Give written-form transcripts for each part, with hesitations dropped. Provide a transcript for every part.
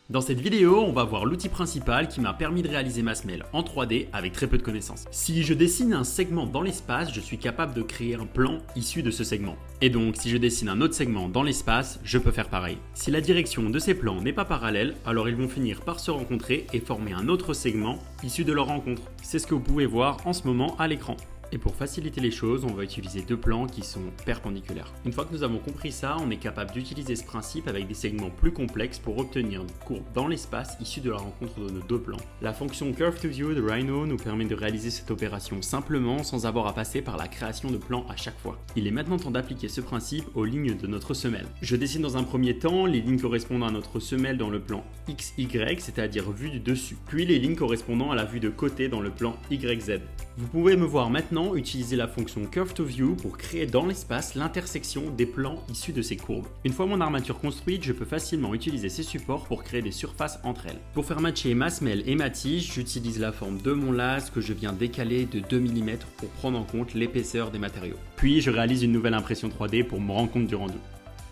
Dans cette vidéo, on va voir l'outil principal qui m'a permis de réaliser ma semelle en 3D avec très peu de connaissances. Si je dessine un segment dans l'espace, je suis capable de créer un plan issu de ce segment. Et donc, si je dessine un autre segment dans l'espace, je peux faire pareil. Si la direction de ces plans n'est pas parallèle, alors ils vont finir par se rencontrer et former un autre segment issu de leur rencontre. C'est ce que vous pouvez voir en ce moment à l'écran. Et pour faciliter les choses, on va utiliser deux plans qui sont perpendiculaires. Une fois que nous avons compris ça, on est capable d'utiliser ce principe avec des segments plus complexes pour obtenir une courbe dans l'espace issue de la rencontre de nos deux plans. La fonction Curve2View de Rhino nous permet de réaliser cette opération simplement sans avoir à passer par la création de plans à chaque fois. Il est maintenant temps d'appliquer ce principe aux lignes de notre semelle. Je dessine dans un premier temps les lignes correspondant à notre semelle dans le plan XY, c'est-à-dire vue du dessus, puis les lignes correspondant à la vue de côté dans le plan YZ. Vous pouvez me voir maintenant utiliser la fonction Curve2View pour créer dans l'espace l'intersection des plans issus de ces courbes. Une fois mon armature construite, je peux facilement utiliser ces supports pour créer des surfaces entre elles. Pour faire matcher ma semelle et ma tige, j'utilise la forme de mon lase que je viens décaler de 2 mm pour prendre en compte l'épaisseur des matériaux. Puis je réalise une nouvelle impression 3D pour me rendre compte du rendu.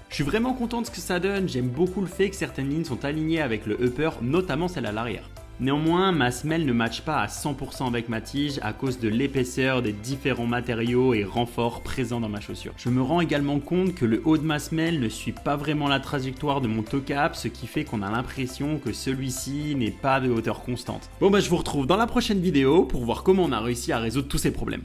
Je suis vraiment content de ce que ça donne, j'aime beaucoup le fait que certaines lignes sont alignées avec le upper, notamment celle à l'arrière. Néanmoins, ma semelle ne matche pas à 100% avec ma tige à cause de l'épaisseur des différents matériaux et renforts présents dans ma chaussure. Je me rends également compte que le haut de ma semelle ne suit pas vraiment la trajectoire de mon toe cap, ce qui fait qu'on a l'impression que celui-ci n'est pas de hauteur constante. Bon je vous retrouve dans la prochaine vidéo pour voir comment on a réussi à résoudre tous ces problèmes.